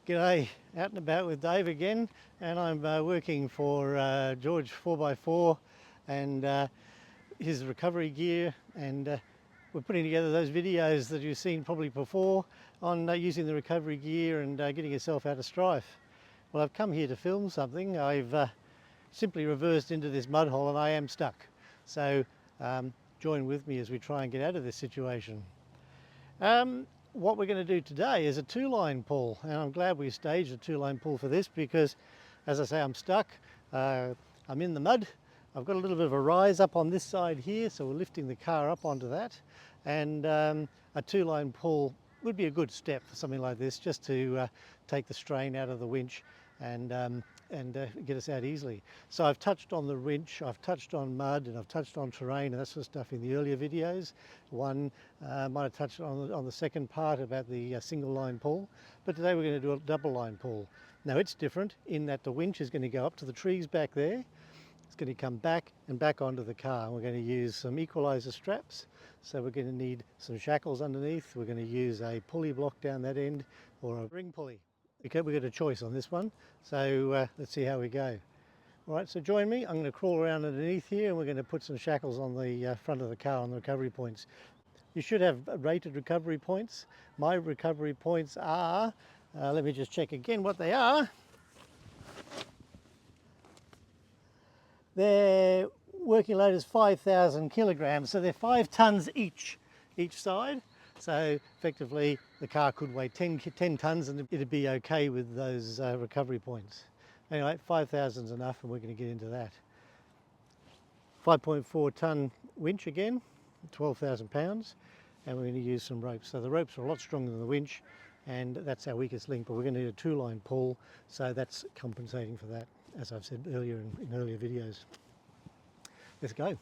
G'day, out and about with Dave again, and I'm working for George4x4 and his recovery gear, and we're putting together those videos that you've seen probably before on using the recovery gear and getting yourself out of strife. Well, I've come here to film something. I've simply reversed into this mud hole and I am stuck. So join with me as we try and get out of this situation. What we're going to do today is a two-line pull, and I'm glad we staged a two-line pull for this because, as I say, I'm stuck. I'm in the mud. I've got a little bit of a rise up on this side here, so we're lifting the car up onto that, and a two-line pull would be a good step for something like this, just to take the strain out of the winch and get us out easily. So I've touched on the winch, I've touched on mud, and I've touched on terrain and that sort of stuff in the earlier videos. One might have touched on the second part about the single line pull, but today we're going to do a double line pull. Now it's different in that the winch is going to go up to the trees back there. It's going to come back and back onto the car. We're going to use some equalizer straps, so we're going to need some shackles underneath. We're going to use a pulley block down that end or a ring pulley. Okay, we've got a choice on this one, so let's see how we go. All right, so join me. I'm going to crawl around underneath here and we're going to put some shackles on the front of the car on the recovery points. You should have rated recovery points. My recovery points are, let me just check again what they are. Their working load is 5,000 kilograms, so they're 5 tons each side. So effectively the car could weigh 10 tons and it'd be okay with those recovery points. Anyway, 5,000 is enough and we're going to get into that. 5.4 ton winch again, 12,000 pounds, and we're going to use some ropes. So the ropes are a lot stronger than the winch and that's our weakest link, but we're going to need a two-line pull, so that's compensating for that, as I've said earlier in earlier videos. Let's go.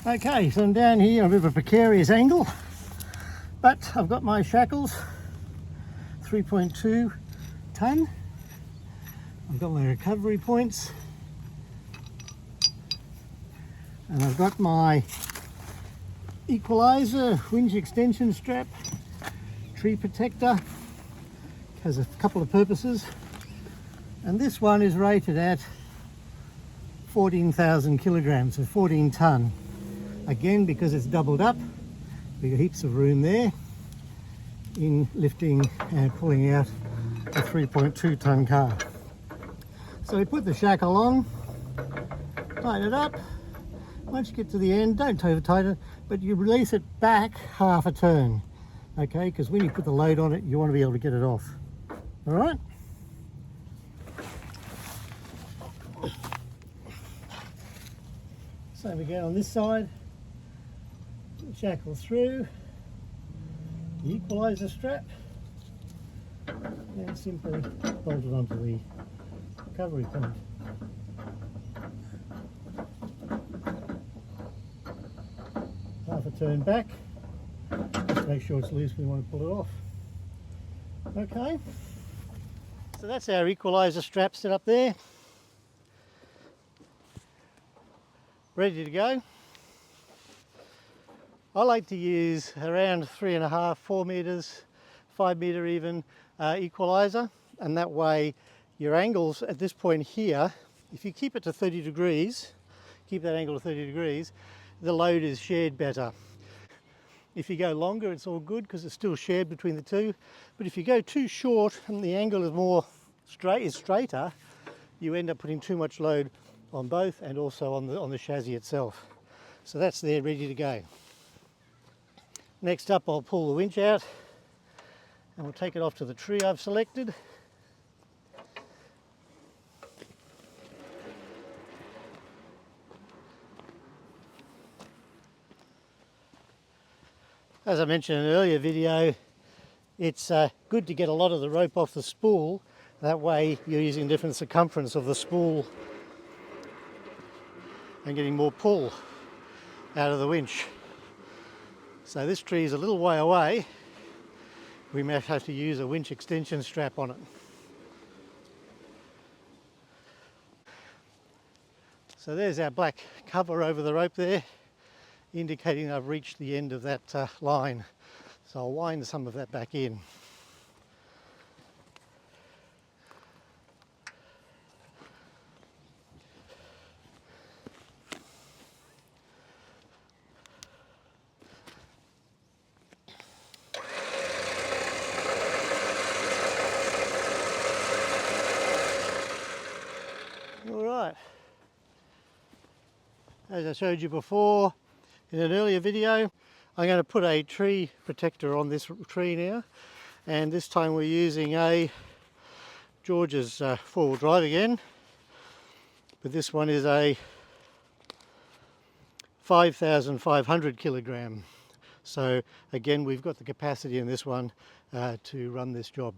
Okay, so I'm down here on a bit of a precarious angle, but I've got my shackles, 3.2 ton. I've got my recovery points, and I've got my equalizer, winch extension strap, tree protector, has a couple of purposes, and this one is rated at 14,000 kilograms, so 14 ton. Again, because it's doubled up, we've got heaps of room there in lifting and pulling out a 3.2 ton car. So we put the shackle on, tighten it up. Once you get to the end, don't over tighten it, but you release it back half a turn, okay? Because when you put the load on it, you want to be able to get it off. All right? Same again on this side. Shackle through, the equalizer strap, and simply bolt it onto the recovery point. Half a turn back, just to make sure it's loose when we want to pull it off. Okay, so that's our equalizer strap set up there, ready to go. I like to use around 3.5, 4 meters, 5 meter even equalizer, and that way your angles at this point here, if you keep it to 30 degrees, keep that angle to 30 degrees, the load is shared better. If you go longer, it's all good because it's still shared between the two, but if you go too short and the angle is more straighter, you end up putting too much load on both and also on the chassis itself. So that's there ready to go. Next up, I'll pull the winch out and we'll take it off to the tree I've selected. As I mentioned in an earlier video, it's good to get a lot of the rope off the spool. That way you're using different circumference of the spool and getting more pull out of the winch. So this tree is a little way away. We may have to use a winch extension strap on it. So there's our black cover over the rope there, indicating I've reached the end of that line. So I'll wind some of that back in. As I showed you before in an earlier video, I'm going to put a tree protector on this tree now, and this time we're using a George's four-wheel drive again, but this one is a 5,500 kilogram. So again, we've got the capacity in this one to run this job.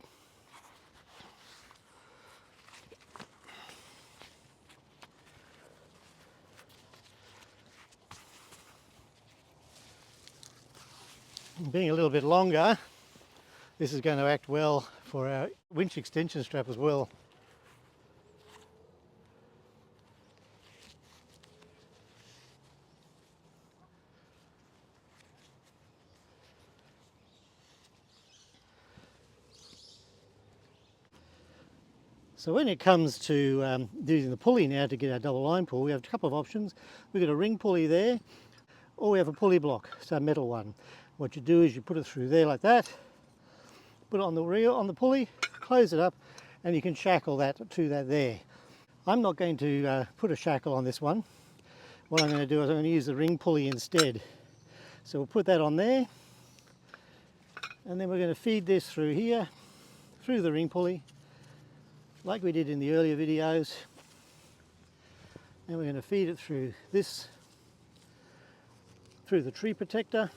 Being a little bit longer, this is going to act well for our winch extension strap as well. So when it comes to using the pulley now to get our double line pull, we have a couple of options. We've got a ring pulley there, or we have a pulley block, so a metal one. What you do is you put it through there like that, put it on the reel, on the pulley, close it up, and you can shackle that to that there. I'm not going to put a shackle on this one. What I'm going to do is I'm going to use the ring pulley instead. So we'll put that on there, and then we're going to feed this through here, through the ring pulley, like we did in the earlier videos. And we're going to feed it through this, through the tree protector.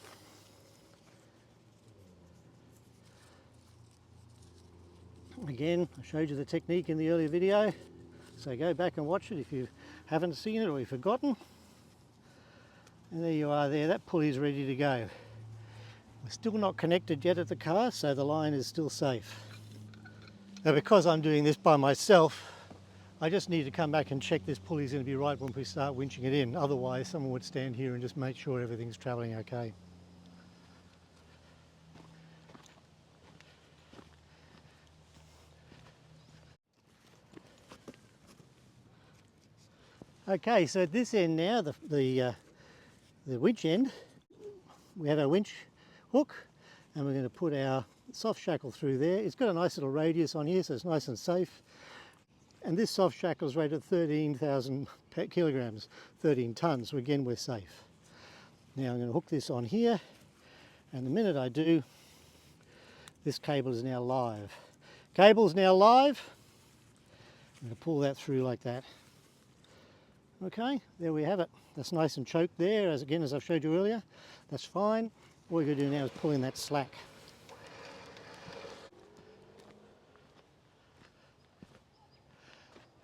Again, I showed you the technique in the earlier video, so go back and watch it if you haven't seen it or you've forgotten. And there you are there, that pulley is ready to go. We're still not connected yet at the car, so the line is still safe. Now because I'm doing this by myself, I just need to come back and check this pulley is going to be right when we start winching it in. Otherwise someone would stand here and just make sure everything's travelling okay. Okay, so at this end now, the winch end, we have our winch hook, and we're going to put our soft shackle through there. It's got a nice little radius on here, so it's nice and safe. And this soft shackle is rated 13,000 kilograms, 13 tons, so again we're safe. Now I'm going to hook this on here, and the minute I do, this cable is now live. Cable's now live. I'm going to pull that through like that. Okay, there we have it. That's nice and choked there, as I've showed you earlier. That's fine. All we're going to do now is pull in that slack.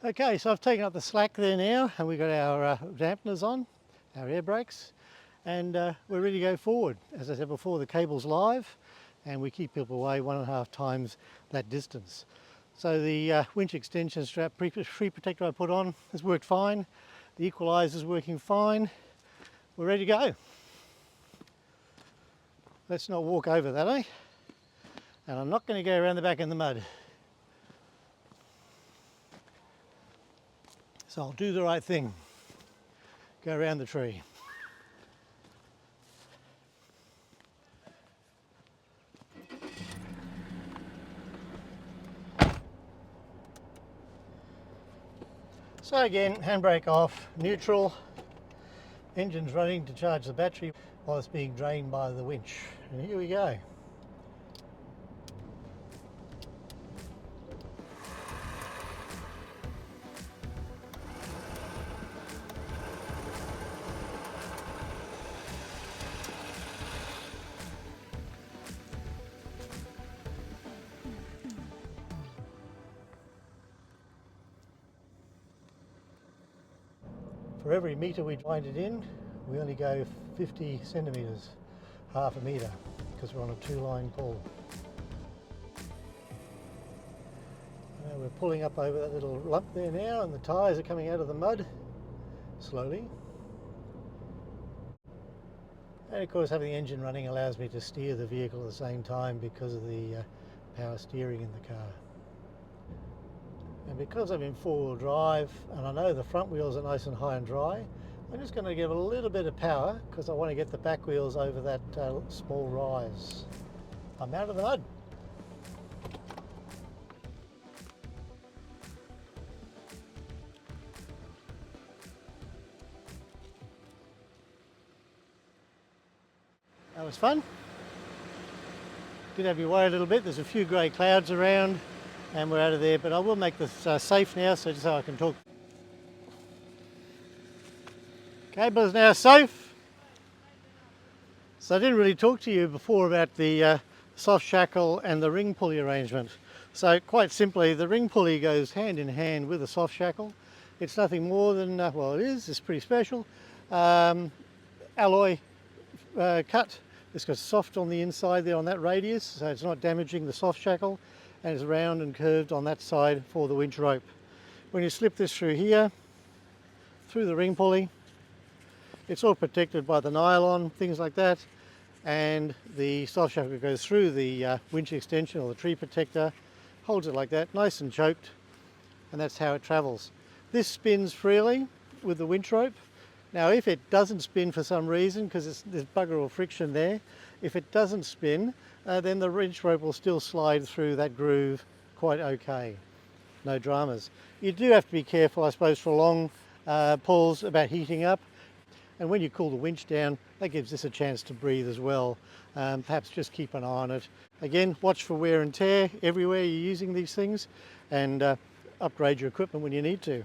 Okay, so I've taken up the slack there now, and we've got our dampeners on, our air brakes, and we're ready to go forward. As I said before, the cable's live, and we keep people away 1.5 times that distance. So the winch extension strap tree protector I put on has worked fine. The equalizer is working fine. We're ready to go. Let's not walk over that, eh? And I'm not going to go around the back in the mud. So I'll do the right thing. Go around the tree. So again, handbrake off, neutral, engine's running to charge the battery while it's being drained by the winch. And here we go. For every metre we wind it in, we only go 50 centimetres, half a metre, because we're on a 2-line pull. We're pulling up over that little lump there now, and the tyres are coming out of the mud, slowly. And of course having the engine running allows me to steer the vehicle at the same time because of the power steering in the car. And because I'm in 4-wheel drive and I know the front wheels are nice and high and dry, I'm just going to give a little bit of power because I want to get the back wheels over that small rise. I'm out of the mud. That was fun. Did have me worry a little bit. There's a few grey clouds around and we're out of there, but I will make this safe now so just so I can talk. Cable is now safe. So I didn't really talk to you before about the soft shackle and the ring pulley arrangement. So quite simply, the ring pulley goes hand in hand with the soft shackle. It's nothing more than, well it is, it's pretty special. Alloy cut. It's got soft on the inside there on that radius, so it's not damaging the soft shackle, and it's round and curved on that side for the winch rope. When you slip this through here, through the ring pulley, it's all protected by the nylon, things like that, and the soft shackle goes through the winch extension or the tree protector, holds it like that, nice and choked, and that's how it travels. This spins freely with the winch rope. Now if it doesn't spin for some reason, because there's bugger all friction there, if it doesn't spin, then the winch rope will still slide through that groove quite okay. No dramas. You do have to be careful, I suppose, for long pulls about heating up. And when you cool the winch down, that gives this a chance to breathe as well. Perhaps just keep an eye on it. Again, watch for wear and tear everywhere you're using these things, and upgrade your equipment when you need to.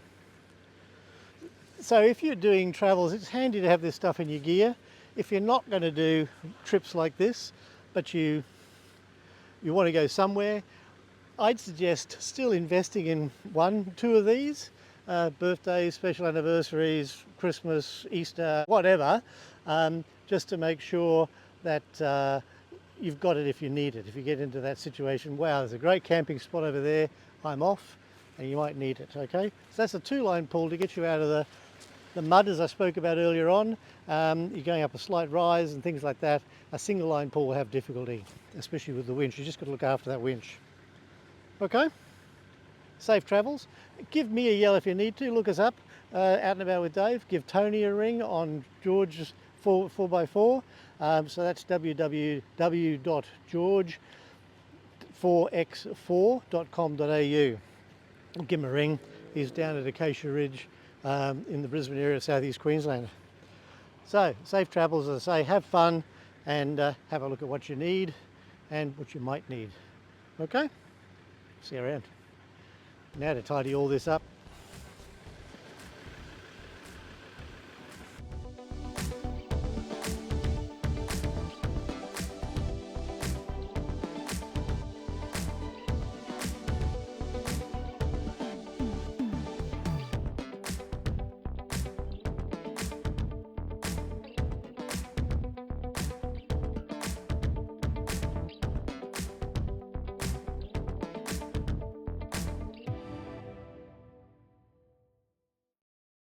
So if you're doing travels, it's handy to have this stuff in your gear. If you're not going to do trips like this, but you want to go somewhere, I'd suggest still investing in 1, 2 of these. Birthdays, special anniversaries, Christmas, Easter, whatever, just to make sure that you've got it if you need it. If you get into that situation, wow, there's a great camping spot over there, I'm off, and you might need it, okay? So that's a 2-line pull to get you out of the mud, as I spoke about earlier on. You're going up a slight rise and things like that. A single line pull will have difficulty, especially with the winch. You just got to look after that winch. Okay? Safe travels. Give me a yell if you need to. Look us up, Out and About with Dave. Give Tony a ring on George4x4. So that's www.George4x4.com.au. Give him a ring. He's down at Acacia Ridge in the Brisbane area of southeast Queensland. So, safe travels, as I say, have fun, and have a look at what you need and what you might need. Okay? See you around. Now to tidy all this up,